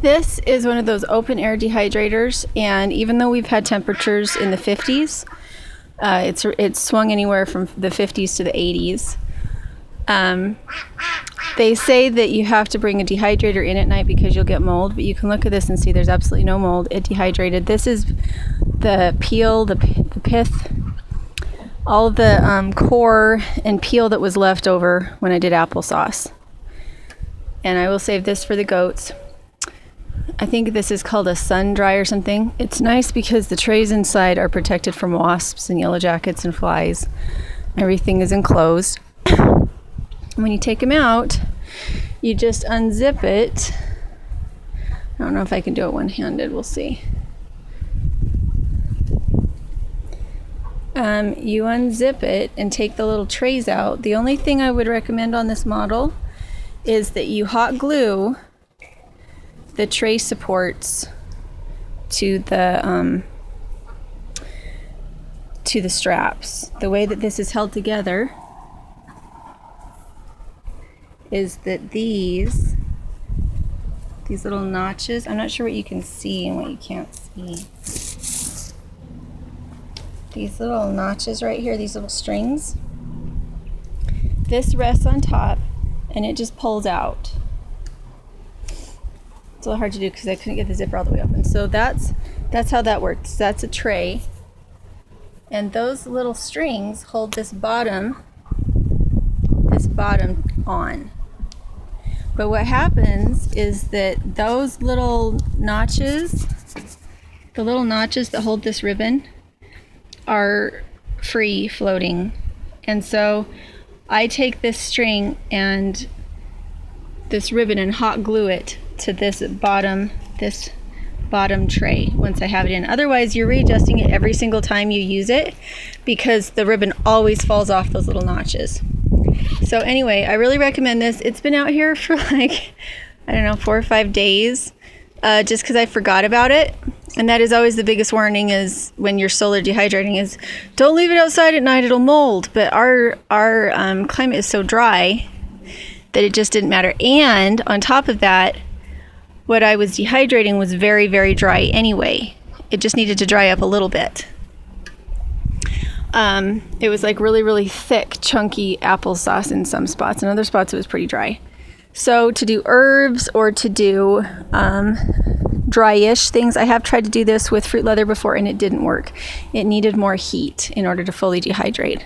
This is one of those open air dehydrators, and even though we've had temperatures in the 50s, it's swung anywhere from the 50s to the 80s. They say that you have to bring a dehydrator in at night because you'll get mold, but you can look at this and see there's absolutely no mold. It dehydrated. This is the peel, the pith, all the core and peel that was left over when I did applesauce. And I will save this for the goats. I think this is called a sun dry or something. It's nice because the trays inside are protected from wasps and yellow jackets and flies. Everything is enclosed. When you take them out, you just unzip it. I don't know if I can do it one-handed. We'll see. You unzip it and take the little trays out. The only thing I would recommend on this model is that you hot glue the tray supports to the straps. The way that this is held together is that these little notches, I'm not sure what you can see and what you can't see. These little notches right here, these little strings, this rests on top and it just pulls out. It's a little hard to do because I couldn't get the zipper all the way open. So that's how that works. That's a tray. And those little strings hold this bottom on. But what happens is that those little notches, the little notches that hold this ribbon, are free floating. And so I take this string and this ribbon and hot glue it to this bottom tray once I have it in. Otherwise, you're readjusting it every single time you use it because the ribbon always falls off those little notches. So anyway, I really recommend this. It's been out here for like, I don't know, 4 or 5 days, just because I forgot about it. And that is always the biggest warning is when you're solar dehydrating is don't leave it outside at night, it'll mold. But our climate is so dry that it just didn't matter. And on top of that, what I was dehydrating was very, very dry anyway. It just needed to dry up a little bit. It was like really, really thick, chunky applesauce in some spots. In other spots, it was pretty dry. So to do herbs or to do dry-ish things, I have tried to do this with fruit leather before and it didn't work. It needed more heat in order to fully dehydrate.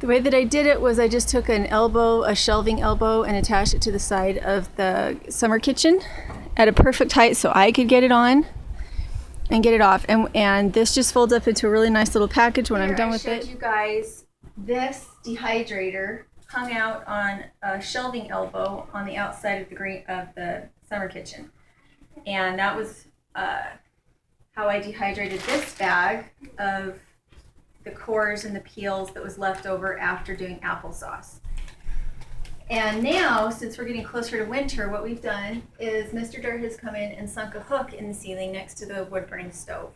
The way that I did it was I just took a shelving elbow, and attached it to the side of the summer kitchen at a perfect height so I could get it on and get it off. And this just folds up into a really nice little package when I'm done with it. I showed you guys this dehydrator hung out on a shelving elbow on the outside of the summer kitchen. And that was how I dehydrated this bag of the cores and the peels that was left over after doing applesauce. And now, since we're getting closer to winter, what we've done is Mr. Dirt has come in and sunk a hook in the ceiling next to the wood-burning stove.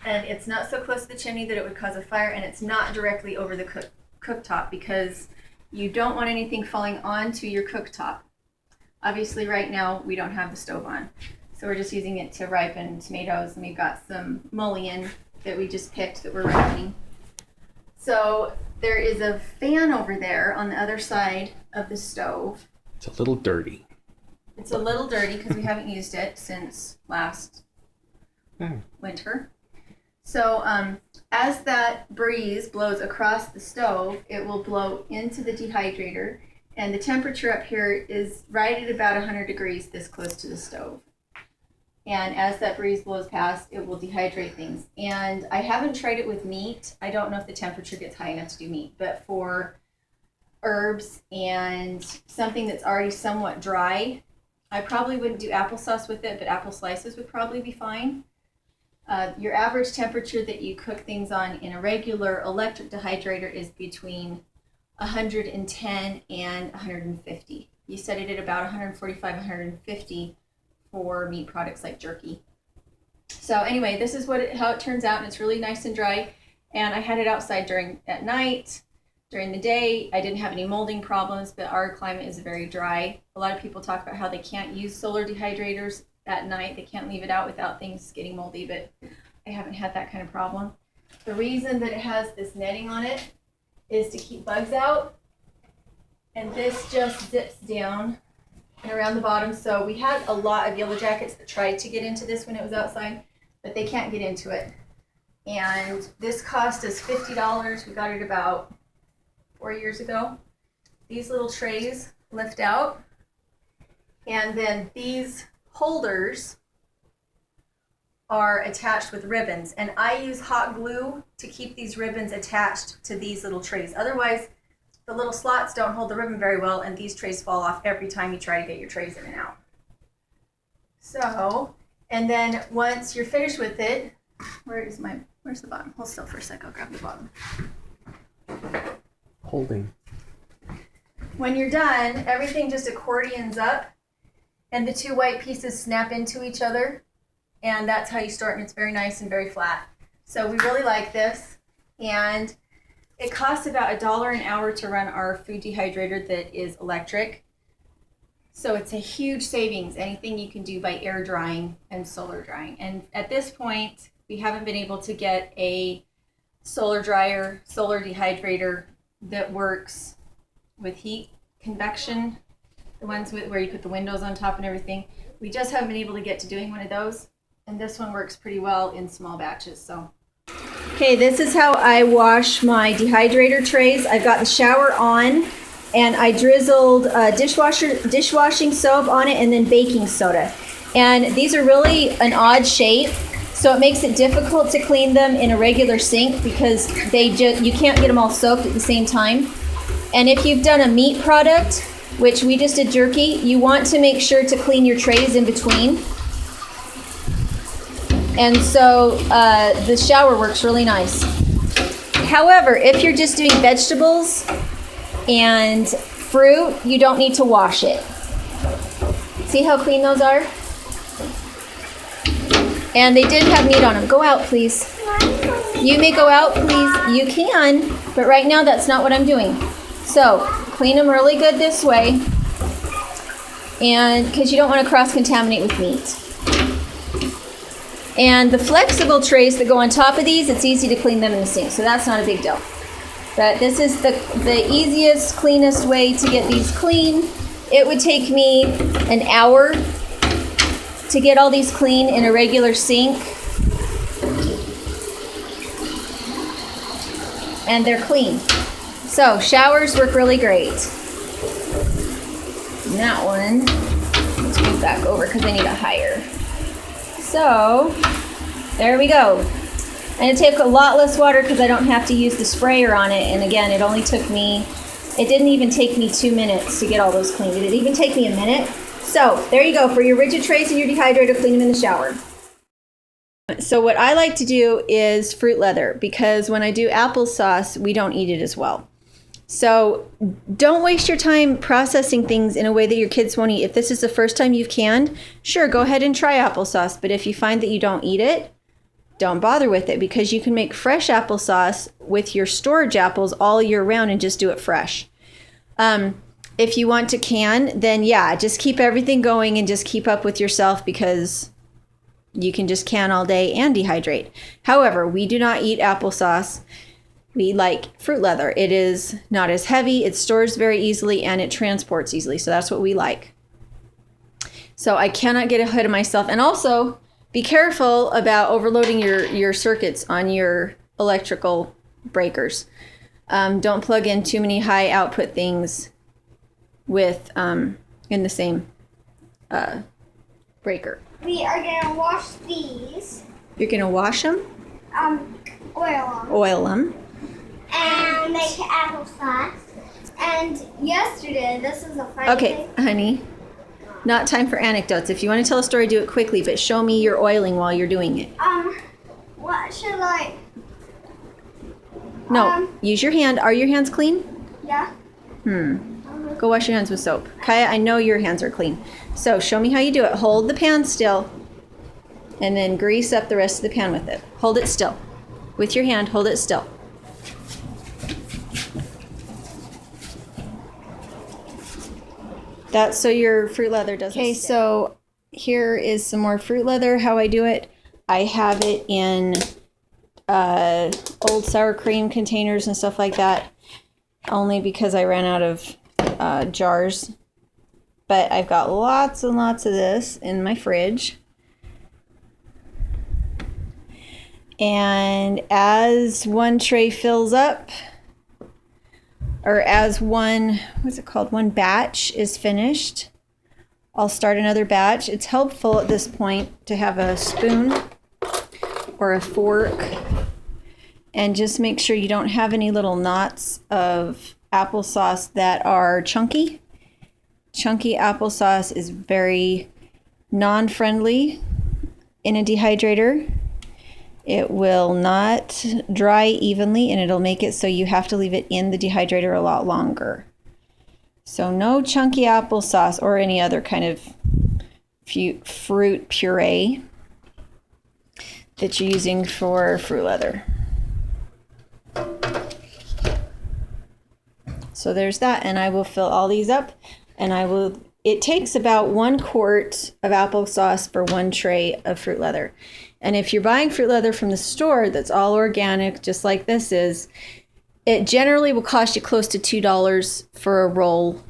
And it's not so close to the chimney that it would cause a fire, and it's not directly over the cooktop because you don't want anything falling onto your cooktop. Obviously, right now, we don't have the stove on. So we're just using it to ripen tomatoes, and we've got some mullein that we just picked that we're ripening. So there is a fan over there on the other side of the stove. It's a little dirty. It's a little dirty because we haven't used it since last winter. So as that breeze blows across the stove, it will blow into the dehydrator, and the temperature up here is right at about 100 degrees this close to the stove. And as that breeze blows past, it will dehydrate things. And I haven't tried it with meat. I don't know if the temperature gets high enough to do meat, but for herbs and something that's already somewhat dry, I probably wouldn't do applesauce with it, but apple slices would probably be fine. Your average temperature that you cook things on in a regular electric dehydrator is between 110 and 150. You set it at about 145, 150 for meat products like jerky. So anyway, this is how it turns out, and it's really nice and dry. And I had it outside at night During the day, I didn't have any molding problems, but our climate is very dry. A lot of people talk about how they can't use solar dehydrators at night. They can't leave it out without things getting moldy, but I haven't had that kind of problem. The reason that it has this netting on it is to keep bugs out, and this just zips down and around the bottom. So we had a lot of yellow jackets that tried to get into this when it was outside, but they can't get into it. And this cost us $50. We got it about 4 years ago. These little trays lift out, and then these holders are attached with ribbons, and I use hot glue to keep these ribbons attached to these little trays. Otherwise, the little slots don't hold the ribbon very well, and these trays fall off every time you try to get your trays in and out. So, and then once you're finished with it, where's the bottom? Hold still for a sec, I'll grab the bottom. Holding. When you're done, everything just accordions up, and the two white pieces snap into each other, and that's how you store it, and it's very nice and very flat. So we really like this, and it costs about $1 an hour to run our food dehydrator that is electric. So it's a huge savings, anything you can do by air drying and solar drying. And at this point, we haven't been able to get a solar dryer, solar dehydrator that works with heat convection, the ones where you put the windows on top and everything. We just haven't been able to get to doing one of those, and this one works pretty well in small batches. So, okay, this is how I wash my dehydrator trays. I've got the shower on, and I drizzled dishwashing soap on it, and then baking soda. And these are really an odd shape, so it makes it difficult to clean them in a regular sink because you can't get them all soaked at the same time. And if you've done a meat product, which we just did jerky, you want to make sure to clean your trays in between. And so the shower works really nice. However, if you're just doing vegetables and fruit, you don't need to wash it. See how clean those are? And they didn't have meat on them. Go out, please. You may go out, please. You can, but right now that's not what I'm doing. So clean them really good this way, and because you don't want to cross-contaminate with meat. And the flexible trays that go on top of these, it's easy to clean them in the sink, so that's not a big deal. But this is the easiest, cleanest way to get these clean. It would take me an hour to get all these clean in a regular sink. And they're clean. So showers work really great. And that one, let's move back over because I need a higher. So there we go. And it takes a lot less water because I don't have to use the sprayer on it. And again, it didn't even take me 2 minutes to get all those clean. Did it even take me a minute? So there you go. For your rigid trays and your dehydrator, clean them in the shower. So what I like to do is fruit leather, because when I do applesauce, we don't eat it as well. So don't waste your time processing things in a way that your kids won't eat. If this is the first time you've canned, sure, go ahead and try applesauce. But if you find that you don't eat it, don't bother with it, because you can make fresh applesauce with your storage apples all year round and just do it fresh. If you want to can, then yeah, just keep everything going and just keep up with yourself, because you can just can all day and dehydrate. However, we do not eat applesauce. We like fruit leather. It is not as heavy, it stores very easily, and it transports easily. So that's what we like. So I cannot get ahead of myself. And also, be careful about overloading your circuits on your electrical breakers. Don't plug in too many high output things with in the same breaker. We are gonna wash these. You're gonna wash them? Oil them. Oil them. And make applesauce. And yesterday, this is a funny Okay, thing. honey. Not time for anecdotes. If you want to tell a story, do it quickly, but show me your oiling while you're doing it. What should I? No, use your hand. Are your hands clean? Yeah. Go wash your hands with soap. Kaya, I know your hands are clean. So show me how you do it. Hold the pan still, and then grease up the rest of the pan with it. Hold it still. With your hand, hold it still. That's so your fruit leather doesn't. Okay, so here is some more fruit leather. How I do it, I have it in old sour cream containers and stuff like that, only because I ran out of jars. But I've got lots and lots of this in my fridge. And as one tray fills up, or as one batch is finished, I'll start another batch. It's helpful at this point to have a spoon or a fork and just make sure you don't have any little knots of applesauce that are chunky. Chunky applesauce is very non-friendly in a dehydrator. It will not dry evenly, and it'll make it so you have to leave it in the dehydrator a lot longer. So no chunky applesauce or any other kind of fruit puree that you're using for fruit leather. So there's that, and I will fill all these up, and it takes about 1 quart of applesauce for 1 tray of fruit leather. And if you're buying fruit leather from the store that's all organic, just like this is, it generally will cost you close to $2 for a roll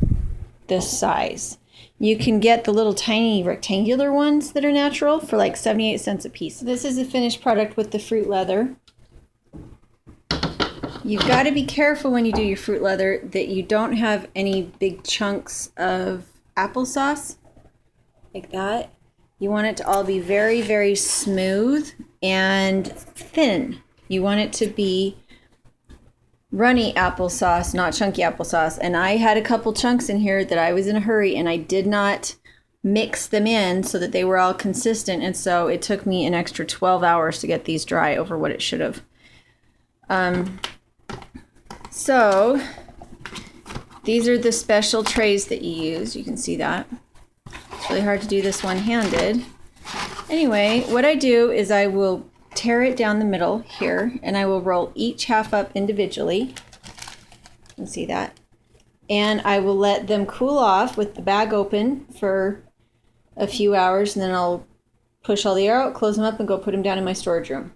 this size. You can get the little tiny rectangular ones that are natural for like 78 cents a piece. This is a finished product with the fruit leather. You've got to be careful when you do your fruit leather that you don't have any big chunks of applesauce like that. You want it to all be very, very smooth and thin. You want it to be runny applesauce, not chunky applesauce. And I had a couple chunks in here that I was in a hurry and I did not mix them in so that they were all consistent. And so it took me an extra 12 hours to get these dry over what it should have. So these are the special trays that you use. You can see that. It's really hard to do this one-handed. Anyway, what I do is I will tear it down the middle here, and I will roll each half up individually. You can see that. And I will let them cool off with the bag open for a few hours, and then I'll push all the air out, close them up, and go put them down in my storage room.